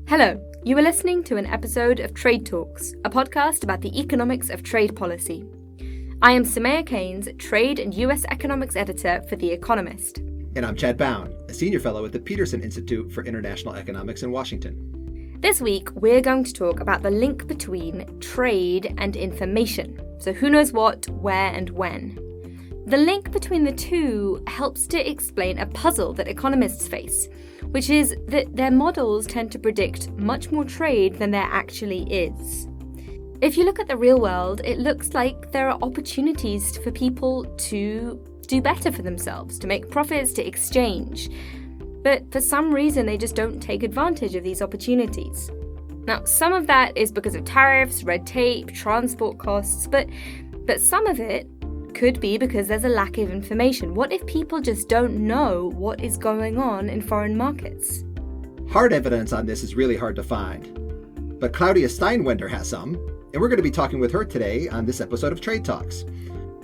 Hello, you are listening to an episode of Trade Talks, a podcast about the economics of trade policy. I am Samaya Keynes, Trade and US Economics Editor for The Economist. And I'm Chad Bown, a senior fellow at the Peterson Institute for International Economics in Washington. This week, we're going to talk about the link between trade and information. So who knows what, where, and when. The link between the two helps to explain a puzzle that economists face, which is that their models tend to predict much more trade than there actually is. If you look at the real world, it looks like there are opportunities for people to do better for themselves, to make profits, to exchange. But for some reason, they just don't take advantage of these opportunities. Now, some of that is because of tariffs, red tape, transport costs, but some of it could be because there's a lack of information. What if people just don't know what is going on in foreign markets? Hard evidence on this is really hard to find. But Claudia Steinwender has some, and we're going to be talking with her today on this episode of Trade Talks.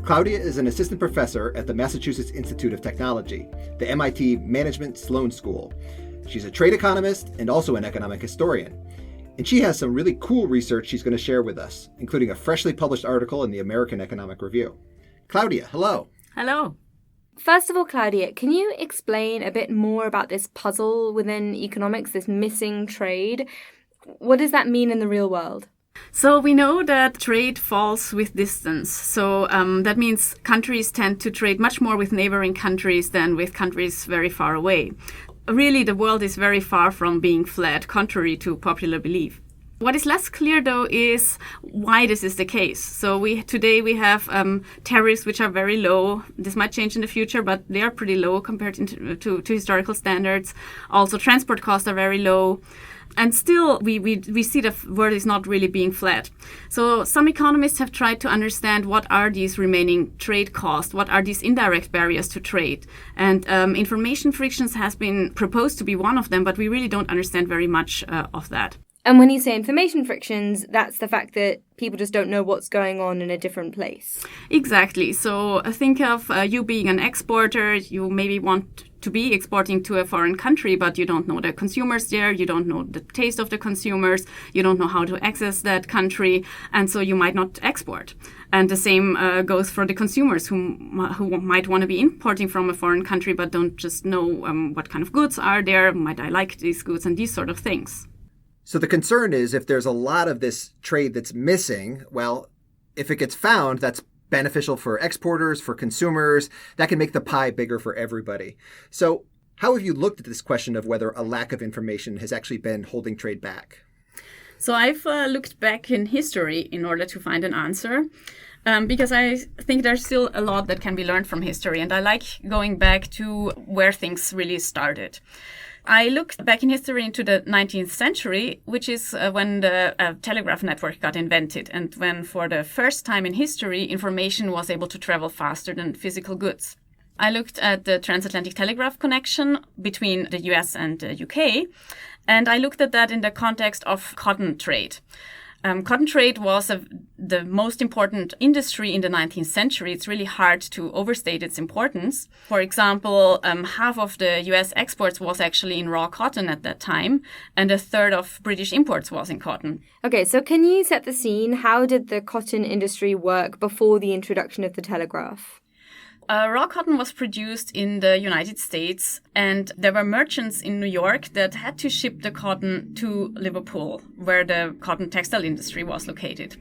Claudia is an assistant professor at the Massachusetts Institute of Technology, the MIT Management Sloan School. She's a trade economist and also an economic historian. And she has some really cool research she's going to share with us, including a freshly published article in the American Economic Review. Claudia, hello. Hello. First of all, Claudia, can you explain a bit more about this puzzle within economics, this missing trade? What does that mean in the real world? So we know that trade falls with distance. So that means countries tend to trade much more with neighboring countries than with countries very far away. Really, the world is very far from being flat, contrary to popular belief. What is less clear, though, is why this is the case. So today we have tariffs which are very low. This might change in the future, but they are pretty low compared to historical standards. Also, transport costs are very low. And still, we see the world is not really being flat. So some economists have tried to understand what are these remaining trade costs, what are these indirect barriers to trade. And information frictions has been proposed to be one of them, but we really don't understand very much of that. And when you say information frictions, that's the fact that people just don't know what's going on in a different place. Exactly. So think of you being an exporter. You maybe want to be exporting to a foreign country, but you don't know the consumers there. You don't know the taste of the consumers. You don't know how to access that country. And so you might not export. And the same goes for the consumers who might want to be importing from a foreign country, but don't just know what kind of goods are there. Might I like these goods and these sort of things. So the concern is if there's a lot of this trade that's missing, well, if it gets found, that's beneficial for exporters, for consumers. That can make the pie bigger for everybody. So how have you looked at this question of whether a lack of information has actually been holding trade back? So I've looked back in history in order to find an answer. Because I think there's still a lot that can be learned from history. And I like going back to where things really started. I looked back in history into the 19th century, which is when the telegraph network got invented and when for the first time in history, information was able to travel faster than physical goods. I looked at the transatlantic telegraph connection between the US and the UK, and I looked at that in the context of cotton trade. Cotton trade was the most important industry in the 19th century. It's really hard to overstate its importance. For example, half of the US exports was actually in raw cotton at that time, and a third of British imports was in cotton. Okay, so can you set the scene? How did the cotton industry work before the introduction of the telegraph? Raw cotton was produced in the United States, and there were merchants in New York that had to ship the cotton to Liverpool, where the cotton textile industry was located.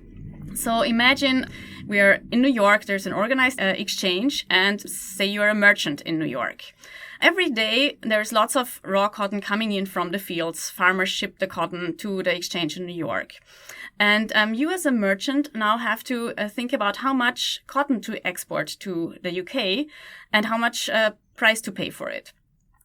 So imagine we are in New York, there's an organized exchange, and say you're a merchant in New York. Every day, there's lots of raw cotton coming in from the fields. Farmers ship the cotton to the exchange in New York. And you as a merchant now have to think about how much cotton to export to the UK and how much price to pay for it.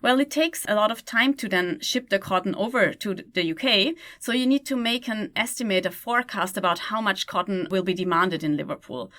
Well, it takes a lot of time to then ship the cotton over to the UK. So you need to make an estimate, a forecast about how much cotton will be demanded in Liverpool.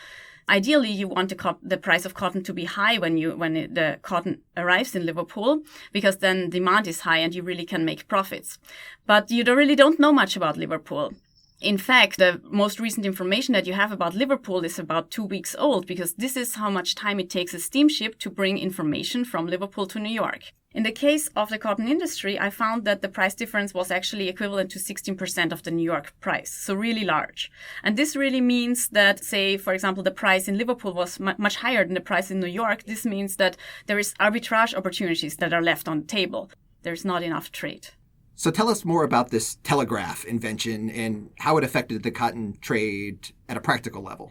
Ideally, you want the price of cotton to be high when the cotton arrives in Liverpool, because then demand is high and you really can make profits. But you really don't know much about Liverpool. In fact, the most recent information that you have about Liverpool is about 2 weeks old, because this is how much time it takes a steamship to bring information from Liverpool to New York. In the case of the cotton industry, I found that the price difference was actually equivalent to 16% of the New York price, so really large. And this really means that, say, for example, the price in Liverpool was much higher than the price in New York. This means that there is arbitrage opportunities that are left on the table. There's not enough trade. So tell us more about this telegraph invention and how it affected the cotton trade at a practical level.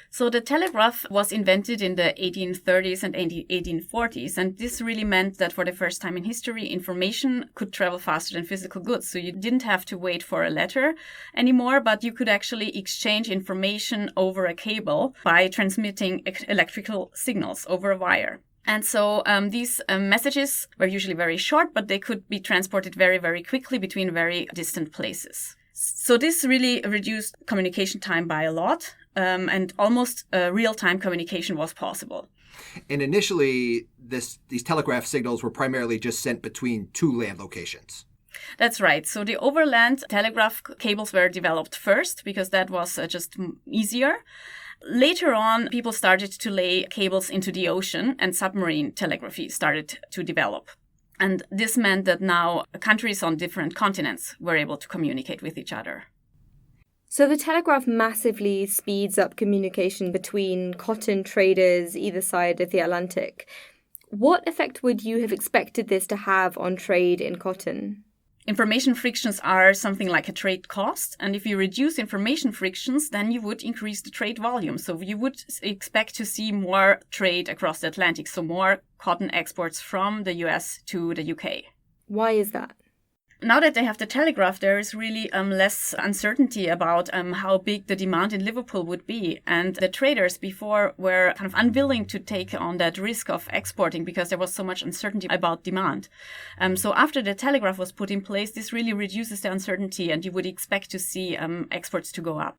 So the telegraph was invented in the 1830s and 1840s, and this really meant that for the first time in history, information could travel faster than physical goods. So you didn't have to wait for a letter anymore, but you could actually exchange information over a cable by transmitting electrical signals over a wire. And so these messages were usually very short, but they could be transported very, very quickly between very distant places. So this really reduced communication time by a lot, and almost real-time communication was possible. And initially, these telegraph signals were primarily just sent between two land locations. That's right. So the overland telegraph cables were developed first because that was just easier. Later on, people started to lay cables into the ocean, and submarine telegraphy started to develop. And this meant that now countries on different continents were able to communicate with each other. So the telegraph massively speeds up communication between cotton traders either side of the Atlantic. What effect would you have expected this to have on trade in cotton? Information frictions are something like a trade cost. And if you reduce information frictions, then you would increase the trade volume. So you would expect to see more trade across the Atlantic, so more cotton exports from the US to the UK. Why is that? Now that they have the telegraph, there is really less uncertainty about how big the demand in Liverpool would be. And the traders before were kind of unwilling to take on that risk of exporting because there was so much uncertainty about demand. So after the telegraph was put in place, this really reduces the uncertainty, and you would expect to see exports to go up.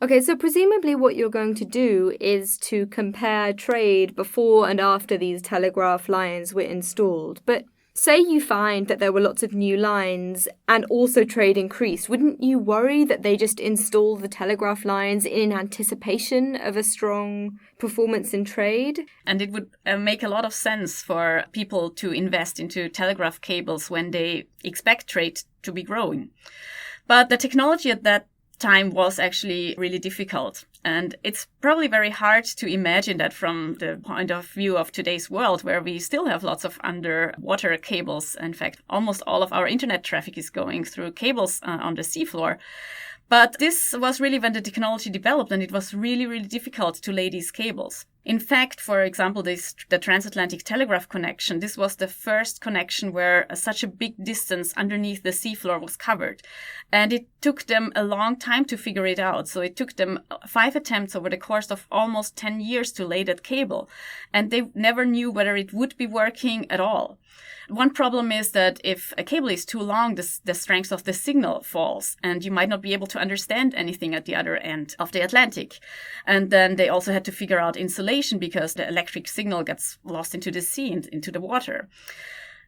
Okay, so presumably what you're going to do is to compare trade before and after these telegraph lines were installed. But say you find that there were lots of new lines and also trade increased. Wouldn't you worry that they just install the telegraph lines in anticipation of a strong performance in trade? And it would make a lot of sense for people to invest into telegraph cables when they expect trade to be growing. But the technology at that time was actually really difficult. And it's probably very hard to imagine that from the point of view of today's world, where we still have lots of underwater cables. In fact, almost all of our internet traffic is going through cables on the seafloor. But this was really when the technology developed, and it was really, really difficult to lay these cables. In fact, for example, the transatlantic telegraph connection, this was the first connection where such a big distance underneath the seafloor was covered. And it took them a long time to figure it out. So it took them 5 attempts over the course of almost 10 years to lay that cable. And they never knew whether it would be working at all. One problem is that if a cable is too long, the strength of the signal falls, and you might not be able to understand anything at the other end of the Atlantic. And then they also had to figure out insulation because the electric signal gets lost into the sea, into the water.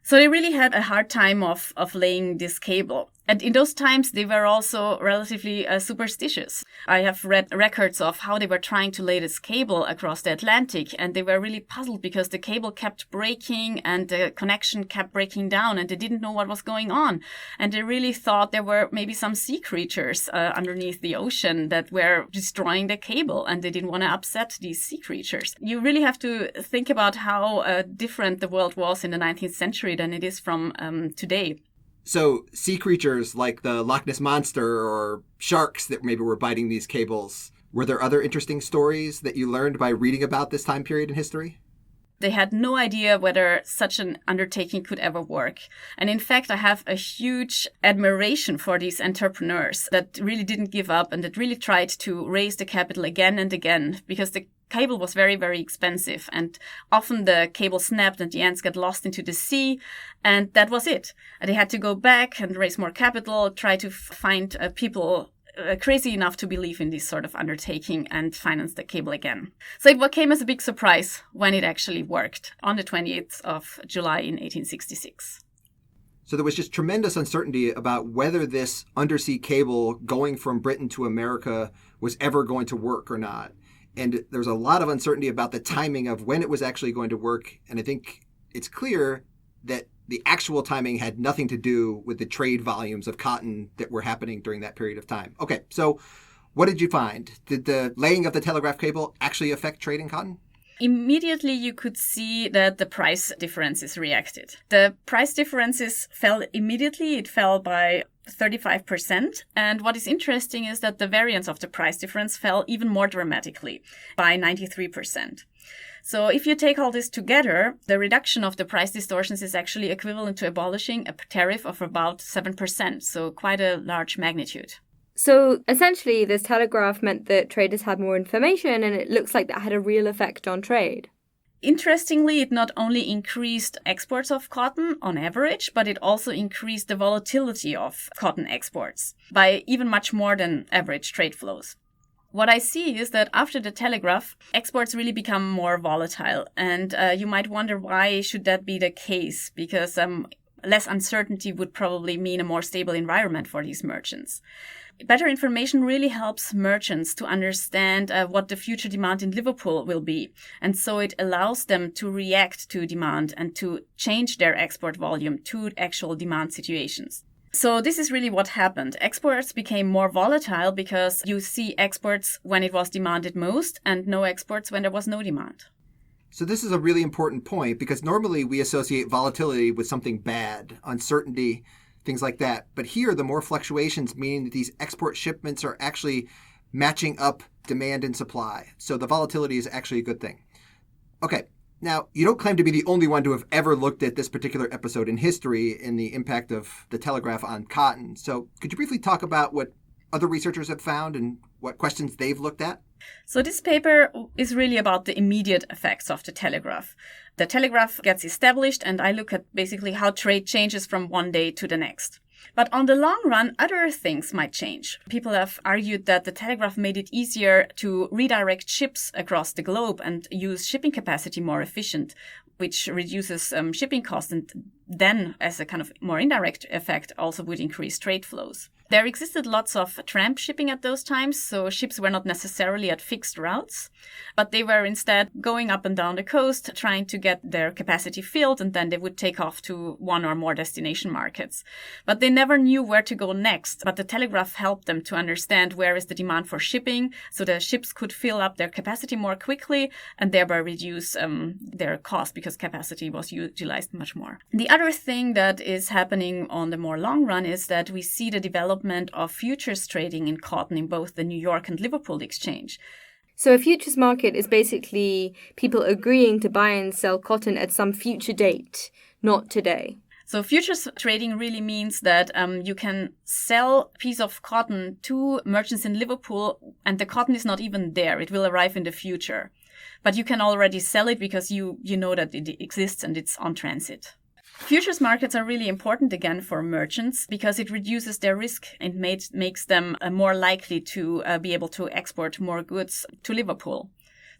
So they really had a hard time of laying this cable. And in those times, they were also relatively superstitious. I have read records of how they were trying to lay this cable across the Atlantic, and they were really puzzled because the cable kept breaking and the connection kept breaking down, and they didn't know what was going on. And they really thought there were maybe some sea creatures underneath the ocean that were destroying the cable, and they didn't want to upset these sea creatures. You really have to think about how different the world was in the 19th century than it is from today. So sea creatures like the Loch Ness Monster or sharks that maybe were biting these cables, were there other interesting stories that you learned by reading about this time period in history? They had no idea whether such an undertaking could ever work. And in fact, I have a huge admiration for these entrepreneurs that really didn't give up and that really tried to raise the capital again and again, because the cable was very, very expensive, and often the cable snapped and the ends got lost into the sea, and that was it. They had to go back and raise more capital, try to find people crazy enough to believe in this sort of undertaking and finance the cable again. So it came as a big surprise when it actually worked on the 28th of July in 1866. So there was just tremendous uncertainty about whether this undersea cable going from Britain to America was ever going to work or not. And there's a lot of uncertainty about the timing of when it was actually going to work. And I think it's clear that the actual timing had nothing to do with the trade volumes of cotton that were happening during that period of time. Okay, so what did you find? Did the laying of the telegraph cable actually affect trade in cotton? Immediately, you could see that the price differences reacted. The price differences fell immediately. It fell by 35%. And what is interesting is that the variance of the price difference fell even more dramatically by 93%. So if you take all this together, the reduction of the price distortions is actually equivalent to abolishing a tariff of about 7%. So quite a large magnitude. So essentially, this telegraph meant that traders had more information, and it looks like that had a real effect on trade. Interestingly, it not only increased exports of cotton on average, but it also increased the volatility of cotton exports by even much more than average trade flows. What I see is that after the telegraph, exports really become more volatile. And you might wonder, why should that be the case? Because less uncertainty would probably mean a more stable environment for these merchants. Better information really helps merchants to understand what the future demand in Liverpool will be. And so it allows them to react to demand and to change their export volume to actual demand situations. So this is really what happened. Exports became more volatile because you see exports when it was demanded most and no exports when there was no demand. So this is a really important point because normally we associate volatility with something bad, uncertainty, things like that. But here, the more fluctuations mean that these export shipments are actually matching up demand and supply. So the volatility is actually a good thing. Okay, now you don't claim to be the only one to have ever looked at this particular episode in history and the impact of the telegraph on cotton. So could you briefly talk about what other researchers have found and what questions they've looked at? So this paper is really about the immediate effects of the telegraph. The telegraph gets established, and I look at basically how trade changes from one day to the next. But on the long run, other things might change. People have argued that the telegraph made it easier to redirect ships across the globe and use shipping capacity more efficient, which reduces shipping costs, and then, as a kind of more indirect effect, also would increase trade flows. There existed lots of tramp shipping at those times, so ships were not necessarily at fixed routes, but they were instead going up and down the coast, trying to get their capacity filled, and then they would take off to one or more destination markets. But they never knew where to go next, but the telegraph helped them to understand where is the demand for shipping, so the ships could fill up their capacity more quickly and thereby reduce their cost because capacity was utilized much more. The other thing that is happening on the more long run is that we see the development of futures trading in cotton in both the New York and Liverpool exchange. So a futures market is basically people agreeing to buy and sell cotton at some future date, not today. So futures trading really means that you can sell a piece of cotton to merchants in Liverpool, and the cotton is not even there. It will arrive in the future. But you can already sell it because you know that it exists and it's on transit. Futures markets are really important again for merchants because it reduces their risk and makes them more likely to be able to export more goods to Liverpool.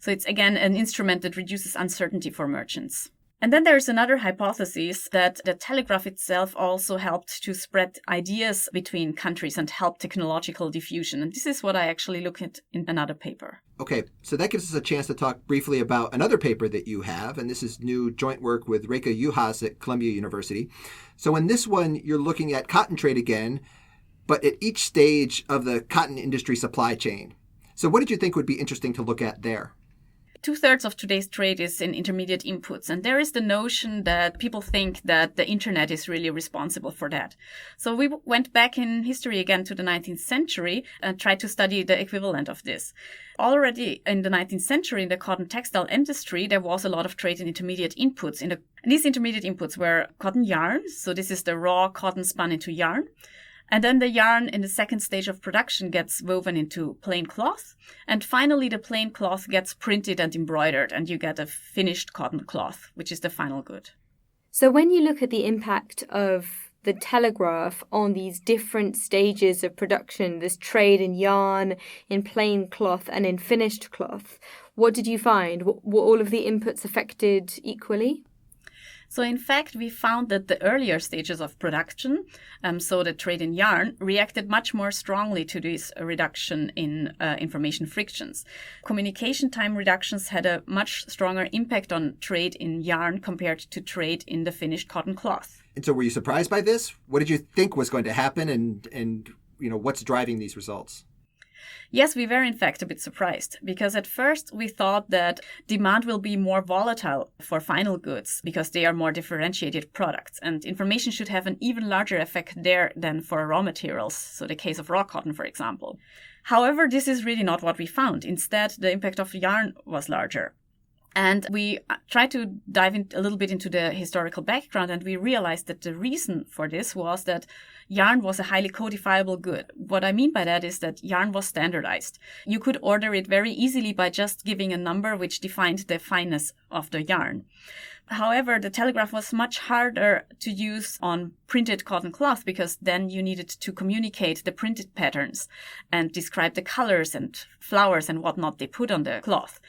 So it's again an instrument that reduces uncertainty for merchants. And then there's another hypothesis that the telegraph itself also helped to spread ideas between countries and help technological diffusion. And this is what I actually look at in another paper. Okay, so that gives us a chance to talk briefly about another paper that you have, and this is new joint work with Reka Juhas at Columbia University. So in this one, you're looking at cotton trade again, but at each stage of the cotton industry supply chain. So what did you think would be interesting to look at there? 2/3 of today's trade is in intermediate inputs. And there is the notion that people think that the internet is really responsible for that. So we went back in history again to the 19th century and tried to study the equivalent of this. Already in the 19th century, in the cotton textile industry, there was a lot of trade in intermediate inputs. And these intermediate inputs were cotton yarn. So this is the raw cotton spun into yarn. And then the yarn in the second stage of production gets woven into plain cloth. And finally, the plain cloth gets printed and embroidered, and you get a finished cotton cloth, which is the final good. So when you look at the impact of the telegraph on these different stages of production, this trade in yarn, in plain cloth, and in finished cloth, what did you find? Were all of the inputs affected equally? So in fact, we found that the earlier stages of production, so the trade in yarn, reacted much more strongly to this reduction in information frictions. Communication time reductions had a much stronger impact on trade in yarn compared to trade in the finished cotton cloth. And so were you surprised by this? What did you think was going to happen, and what's driving these results? Yes, we were in fact a bit surprised, because at first we thought that demand will be more volatile for final goods because they are more differentiated products, and information should have an even larger effect there than for raw materials, so the case of raw cotton, for example. However, this is really not what we found. Instead, the impact of yarn was larger. And we tried to dive in a little bit into the historical background, and we realized that the reason for this was that yarn was a highly codifiable good. What I mean by that is that yarn was standardized. You could order it very easily by just giving a number which defined the fineness of the yarn. However, the telegraph was much harder to use on printed cotton cloth because then you needed to communicate the printed patterns and describe the colors and flowers and whatnot they put on the cloth.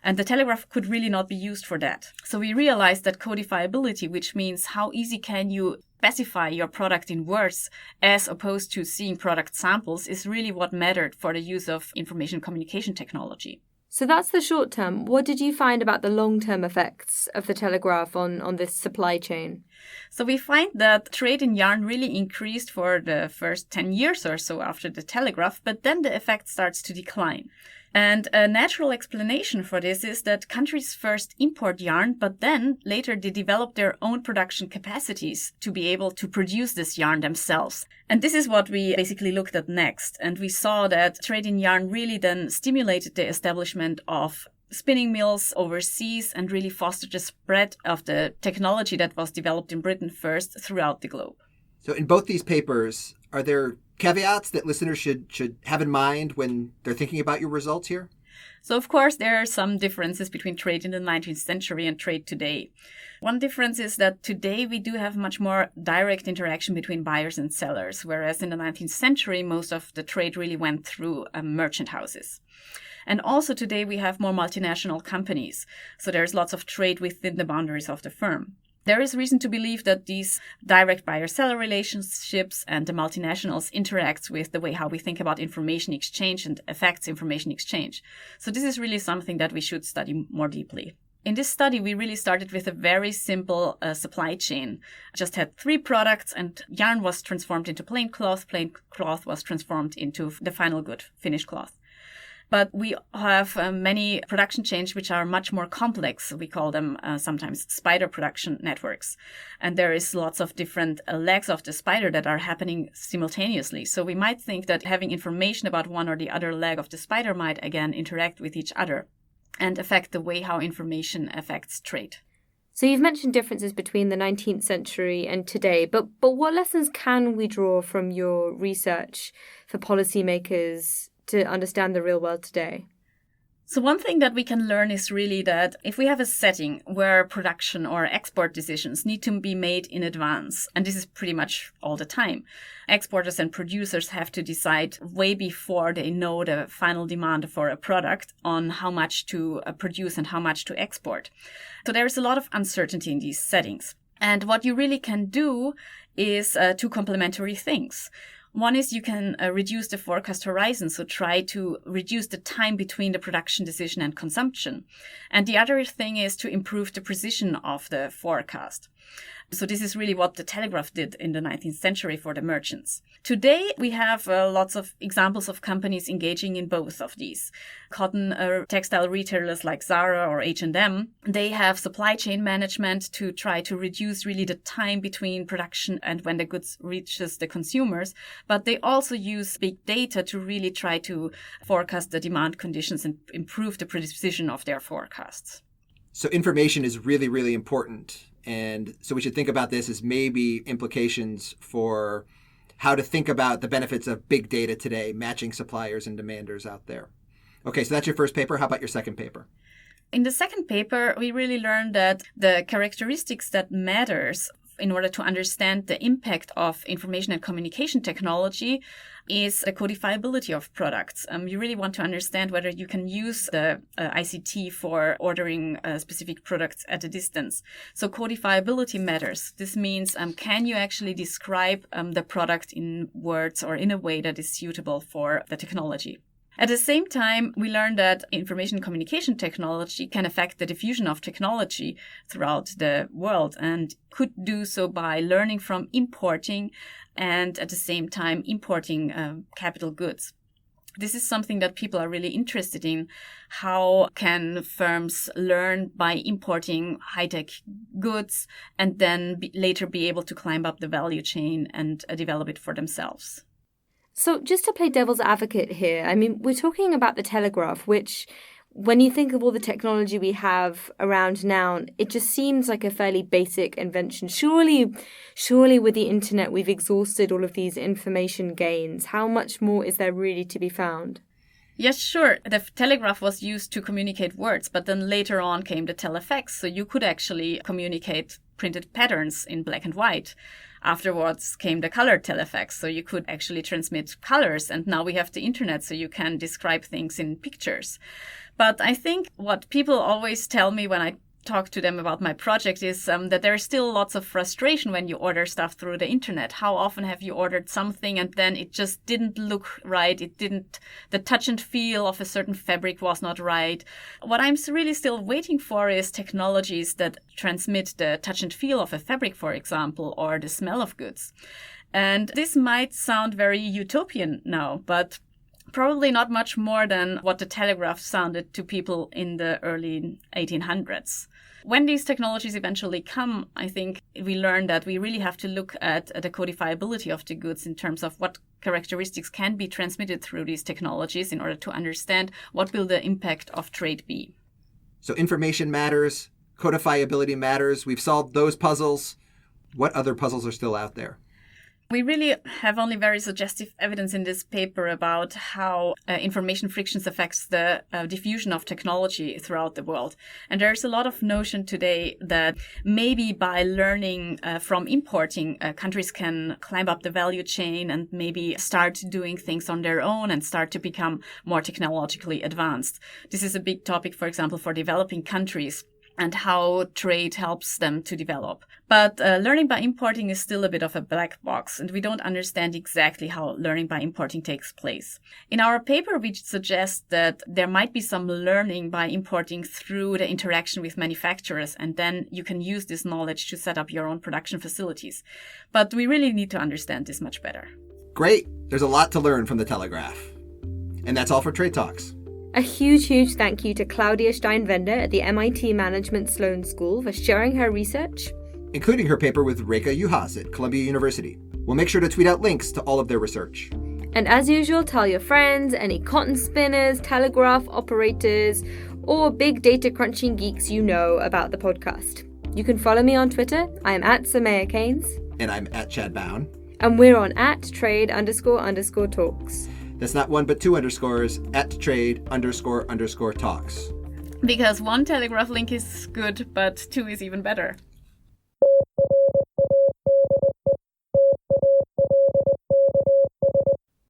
And the telegraph could really not be used for that. So we realized that codifiability, which means how easy can you specify your product in words as opposed to seeing product samples, is really what mattered for the use of information communication technology. So that's the short term. What did you find about the long-term effects of the telegraph on this supply chain? So we find that trade in yarn really increased for the first 10 years or so after the telegraph, but then the effect starts to decline. And a natural explanation for this is that countries first import yarn, but then later they develop their own production capacities to be able to produce this yarn themselves. And this is what we basically looked at next. And we saw that trade in yarn really then stimulated the establishment of spinning mills overseas and really fostered the spread of the technology that was developed in Britain first throughout the globe. So in both these papers, are there caveats that listeners should have in mind when they're thinking about your results here? So, of course, there are some differences between trade in the 19th century and trade today. One difference is that today we do have much more direct interaction between buyers and sellers, whereas in the 19th century, most of the trade really went through merchant houses. And also today we have more multinational companies, so there's lots of trade within the boundaries of the firm. There is reason to believe that these direct buyer-seller relationships and the multinationals interact with the way how we think about information exchange and affects information exchange. So this is really something that we should study more deeply. In this study, we really started with a very simple supply chain. Just had 3 products, and yarn was transformed into plain cloth was transformed into the final good, finished cloth. But we have many production chains which are much more complex. We call them sometimes spider production networks. And there is lots of different legs of the spider that are happening simultaneously. So we might think that having information about one or the other leg of the spider might again interact with each other and affect the way how information affects trade. So you've mentioned differences between the 19th century and today, but what lessons can we draw from your research for policymakers to understand the real world today? So one thing that we can learn is really that if we have a setting where production or export decisions need to be made in advance, and this is pretty much all the time, exporters and producers have to decide way before they know the final demand for a product on how much to produce and how much to export. So there is a lot of uncertainty in these settings. And what you really can do is 2 complementary things. One is you can reduce the forecast horizon, so try to reduce the time between the production decision and consumption. And the other thing is to improve the precision of the forecast. So this is really what the telegraph did in the 19th century for the merchants. Today, we have lots of examples of companies engaging in both of these. Cotton textile retailers like Zara or H&M, they have supply chain management to try to reduce really the time between production and when the goods reaches the consumers. But they also use big data to really try to forecast the demand conditions and improve the precision of their forecasts. So information is really, really important. And so we should think about this as maybe implications for how to think about the benefits of big data today, matching suppliers and demanders out there. Okay, so that's your first paper. How about your second paper? In the second paper, we really learned that the characteristics that matters in order to understand the impact of information and communication technology is the codifiability of products. You really want to understand whether you can use the ICT for ordering specific products at a distance. So codifiability matters. This means can you actually describe the product in words or in a way that is suitable for the technology? At the same time, we learned that information communication technology can affect the diffusion of technology throughout the world and could do so by learning from importing and at the same time importing capital goods. This is something that people are really interested in. How can firms learn by importing high-tech goods and then later be able to climb up the value chain and develop it for themselves? So just to play devil's advocate here, I mean, we're talking about the telegraph, which when you think of all the technology we have around now, it just seems like a fairly basic invention. Surely with the internet, we've exhausted all of these information gains. How much more is there really to be found? Yes, sure. The telegraph was used to communicate words, but then later on came the telefax. So you could actually communicate printed patterns in black and white. Afterwards came the color telefax, so you could actually transmit colors. And now we have the internet, so you can describe things in pictures. But I think what people always tell me when I talk to them about my project is that there is still lots of frustration when you order stuff through the internet. How often have you ordered something and then it just didn't look right? The touch and feel of a certain fabric was not right. What I'm really still waiting for is technologies that transmit the touch and feel of a fabric, for example, or the smell of goods. And this might sound very utopian now, but probably not much more than what the telegraph sounded to people in the early 1800s. When these technologies eventually come, I think we learn that we really have to look at the codifiability of the goods in terms of what characteristics can be transmitted through these technologies in order to understand what will the impact of trade be. So information matters, codifiability matters. We've solved those puzzles. What other puzzles are still out there? We really have only very suggestive evidence in this paper about how information frictions affects the diffusion of technology throughout the world. And there's a lot of notion today that maybe by learning from importing, countries can climb up the value chain and maybe start doing things on their own and start to become more technologically advanced. This is a big topic, for example, for developing countries and how trade helps them to develop. But learning by importing is still a bit of a black box, and we don't understand exactly how learning by importing takes place. In our paper, we suggest that there might be some learning by importing through the interaction with manufacturers, and then you can use this knowledge to set up your own production facilities. But we really need to understand this much better. Great. There's a lot to learn from the telegraph. And that's all for Trade Talks. A huge thank you to Claudia Steinwender at the MIT Management Sloan School for sharing her research, including her paper with Reka Juhas at Columbia University. We'll make sure to tweet out links to all of their research. And as usual, tell your friends, any cotton spinners, telegraph operators, or big data crunching geeks you know about the podcast. You can follow me on Twitter. I am at Samaya Keynes. And I'm at Chad Bown. And we're on @trade__talks. That's not one, but two underscores, @trade__talks. Because one telegraph link is good, but two is even better.